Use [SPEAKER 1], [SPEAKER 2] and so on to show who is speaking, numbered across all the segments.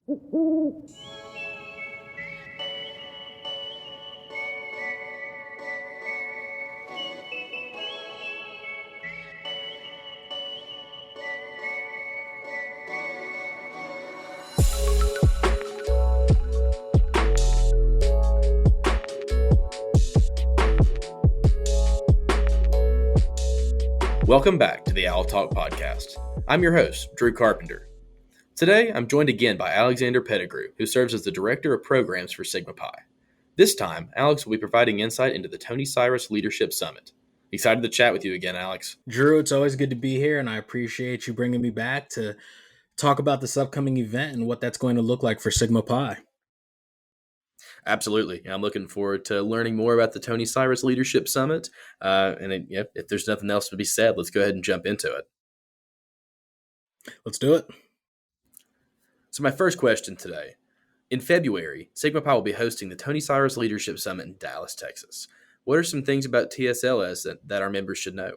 [SPEAKER 1] Welcome back to the Owl Talk podcast. I'm your host, Drew Carpenter. Today, I'm joined again by Alexander Pettigrew, who serves as the Director of Programs for Sigma Pi. This time, Alex will be providing insight into the Tony Siress Leadership Summit. Excited to chat with you again, Alex.
[SPEAKER 2] Drew, it's always good to be here, and I appreciate you bringing me back to talk about this upcoming event and what that's going to look like for Sigma Pi.
[SPEAKER 1] Absolutely. I'm looking forward to learning more about the Tony Siress Leadership Summit. If there's nothing else to be said, let's go ahead and jump into it.
[SPEAKER 2] Let's do it.
[SPEAKER 1] So my first question today. In February, Sigma Pi will be hosting the Tony Siress Leadership Summit in Dallas, Texas. What are some things about TSLS that our members should know?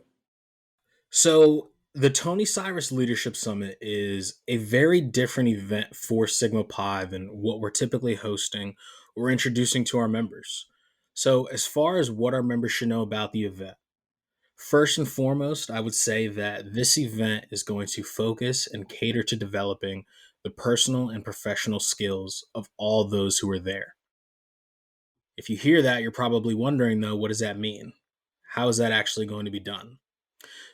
[SPEAKER 2] So the Tony Siress Leadership Summit is a very different event for Sigma Pi than what we're typically hosting or introducing to our members. So as far as what our members should know about the event, first and foremost, I would say that this event is going to focus and cater to developing the personal and professional skills of all those who are there. If you hear that, you're probably wondering, though, what does that mean? How is that actually going to be done?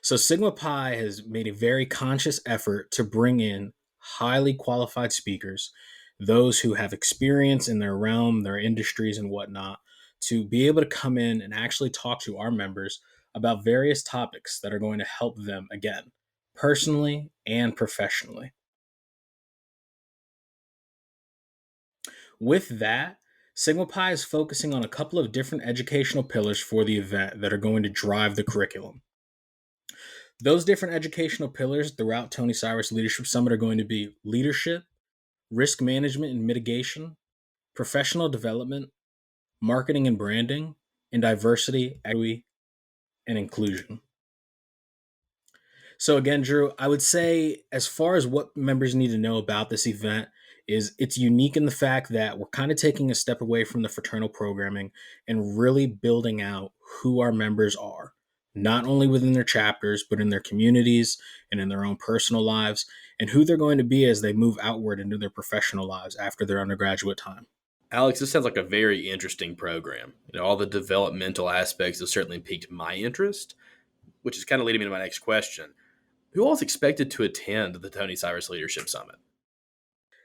[SPEAKER 2] So Sigma Pi has made a very conscious effort to bring in highly qualified speakers, those who have experience in their realm, their industries and whatnot, to be able to come in and actually talk to our members about various topics that are going to help them, again, personally and professionally. With that, Sigma Pi is focusing on a couple of different educational pillars for the event that are going to drive the curriculum. Those different educational pillars throughout Tony Siress Leadership Summit are going to be leadership, risk management and mitigation, professional development, marketing and branding, and diversity, equity, and inclusion. So again, Drew, I would say as far as what members need to know about this event is it's unique in the fact that we're kind of taking a step away from the fraternal programming and really building out who our members are, not only within their chapters, but in their communities and in their own personal lives, and who they're going to be as they move outward into their professional lives after their undergraduate time.
[SPEAKER 1] Alex, this sounds like a very interesting program. All the developmental aspects have certainly piqued my interest, which is kind of leading me to my next question. Who all is expected to attend the Tony Siress Leadership Summit?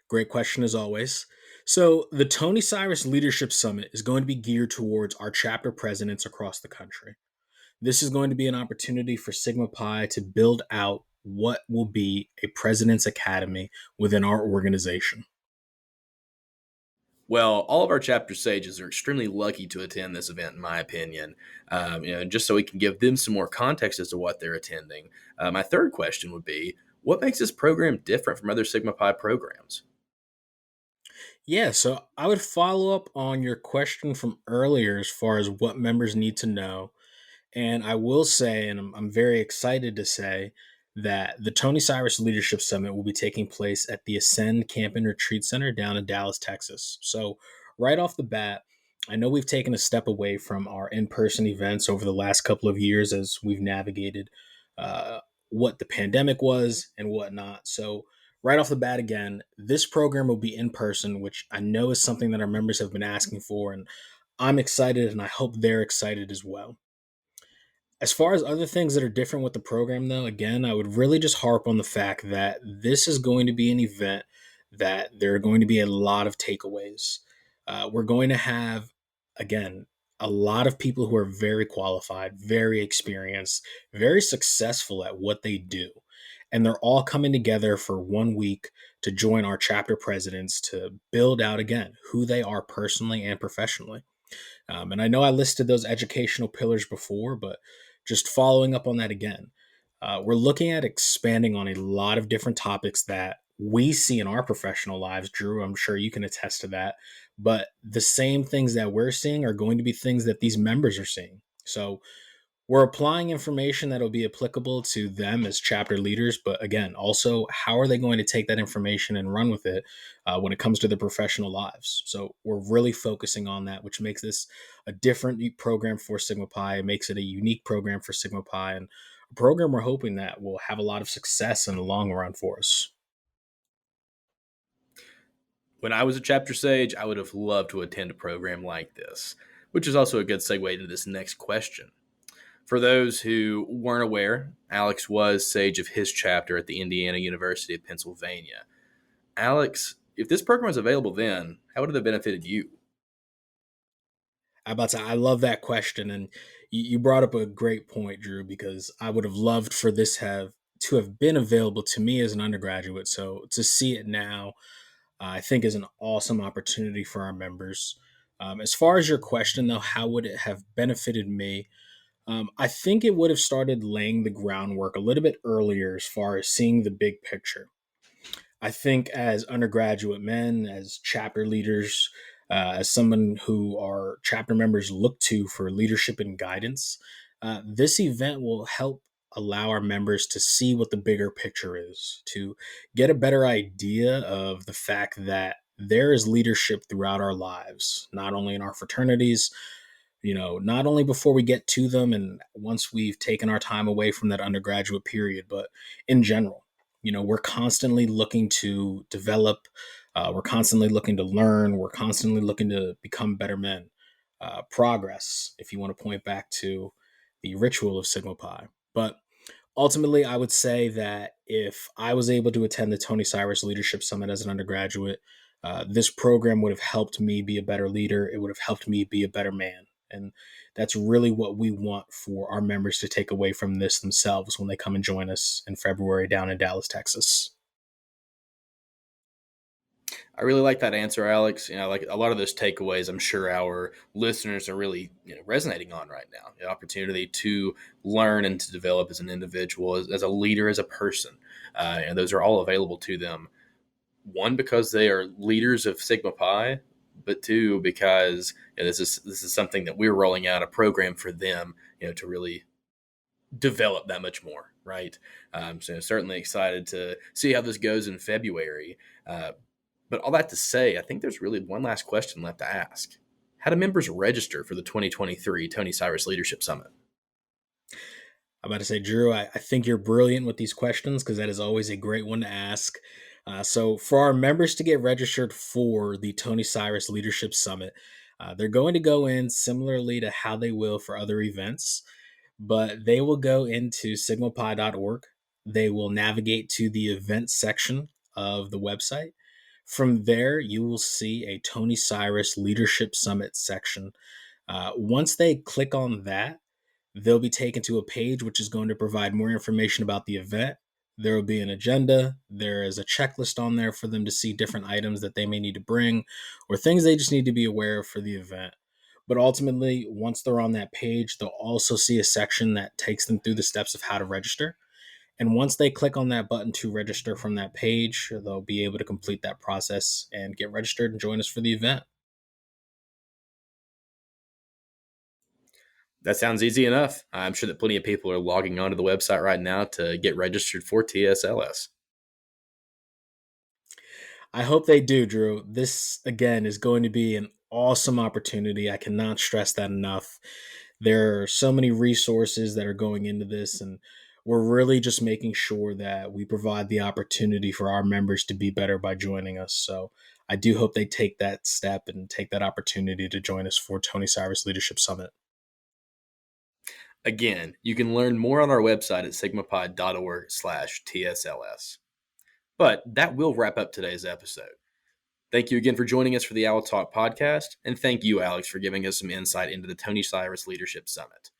[SPEAKER 2] Great question as always. So the Tony Siress Leadership Summit is going to be geared towards our chapter presidents across the country. This is going to be an opportunity for Sigma Pi to build out what will be a President's Academy within our organization.
[SPEAKER 1] Well, all of our chapter sages are extremely lucky to attend this event, in my opinion. Just so we can give them some more context as to what they're attending. My third question would be, what makes this program different from other Sigma Pi programs?
[SPEAKER 2] Yeah, so I would follow up on your question from earlier as far as what members need to know. And I will say, and I'm very excited to say, that the Tony Siress Leadership Summit will be taking place at the Ascend Camp and Retreat Center down in Dallas, Texas. So, right off the bat, I know we've taken a step away from our in person events over the last couple of years as we've navigated what the pandemic was and whatnot. So, right off the bat, again, this program will be in person, which I know is something that our members have been asking for. And I'm excited, and I hope they're excited as well. As far as other things that are different with the program, though, again, I would really just harp on the fact that this is going to be an event that there are going to be a lot of takeaways. We're going to have, again, a lot of people who are very qualified, very experienced, very successful at what they do. And they're all coming together for 1 week to join our chapter presidents to build out, again, who they are personally and professionally. And I know I listed those educational pillars before, but just following up on that again, we're looking at expanding on a lot of different topics that we see in our professional lives. Drew, I'm sure you can attest to that. But the same things that we're seeing are going to be things that these members are seeing. So We're applying information that'll be applicable to them as chapter leaders, but again, also how are they going to take that information and run with it when it comes to their professional lives? So we're really focusing on that, which makes this a different program for Sigma Pi. It makes it a unique program for Sigma Pi, and a program we're hoping that will have a lot of success in the long run for us.
[SPEAKER 1] When I was a chapter sage, I would have loved to attend a program like this, which is also a good segue into this next question. For those who weren't aware, Alex was sage of his chapter at the Indiana University of Pennsylvania. Alex, if this program was available then, how would it have benefited you?
[SPEAKER 2] I love that question, and you brought up a great point, Drew, because I would have loved for this have to have been available to me as an undergraduate. So to see it now, I think is an awesome opportunity for our members. As far as your question, though, how would it have benefited me? I think it would have started laying the groundwork a little bit earlier as far as seeing the big picture. I think as undergraduate men, as chapter leaders, as someone who our chapter members look to for leadership and guidance, this event will help allow our members to see what the bigger picture is, to get a better idea of the fact that there is leadership throughout our lives, not only in our fraternities, not only before we get to them and once we've taken our time away from that undergraduate period, but in general. We're constantly looking to develop, we're constantly looking to learn, we're constantly looking to become better men. Progress, if you want to point back to the ritual of Sigma Pi. But ultimately, I would say that if I was able to attend the Tony Siress Leadership Summit as an undergraduate, this program would have helped me be a better leader. It would have helped me be a better man. And that's really what we want for our members to take away from this themselves when they come and join us in February down in Dallas, Texas.
[SPEAKER 1] I really like that answer, Alex. Like a lot of those takeaways, I'm sure our listeners are really resonating on right now. The opportunity to learn and to develop as an individual, as a leader, as a person. And those are all available to them. One, because they are leaders of Sigma Pi, but two, because this is something that we're rolling out a program for them, to really develop that much more, right? So certainly excited to see how this goes in February. But all that to say, I think there's really one last question left to ask. How do members register for the 2023 Tony Siress Leadership Summit?
[SPEAKER 2] I'm about to say, Drew, I think you're brilliant with these questions because that is always a great one to ask. So, for our members to get registered for the Tony Siress Leadership Summit, they're going to go in similarly to how they will for other events, but they will go into sigmapi.org. They will navigate to the events section of the website. From there, you will see a Tony Siress Leadership Summit section. Once they click on that, they'll be taken to a page which is going to provide more information about the event. There will be an agenda. There is a checklist on there for them to see different items that they may need to bring or things they just need to be aware of for the event. But ultimately, once they're on that page, they'll also see a section that takes them through the steps of how to register. And once they click on that button to register from that page, they'll be able to complete that process and get registered and join us for the event.
[SPEAKER 1] That sounds easy enough. I'm sure that plenty of people are logging onto the website right now to get registered for TSLS.
[SPEAKER 2] I hope they do, Drew. This, again, is going to be an awesome opportunity. I cannot stress that enough. There are so many resources that are going into this, and we're really just making sure that we provide the opportunity for our members to be better by joining us. So I do hope they take that step and take that opportunity to join us for Tony Siress Leadership Summit.
[SPEAKER 1] Again, you can learn more on our website at sigmapod.org/TSLS. But that will wrap up today's episode. Thank you again for joining us for the Owl Talk podcast, and thank you, Alex, for giving us some insight into the Tony Siress Leadership Summit.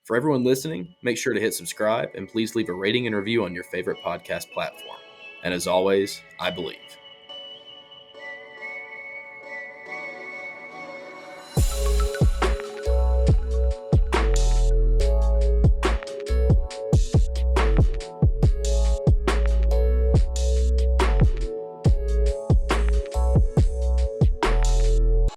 [SPEAKER 1] For everyone listening, make sure to hit subscribe and please leave a rating and review on your favorite podcast platform. And as always, I believe.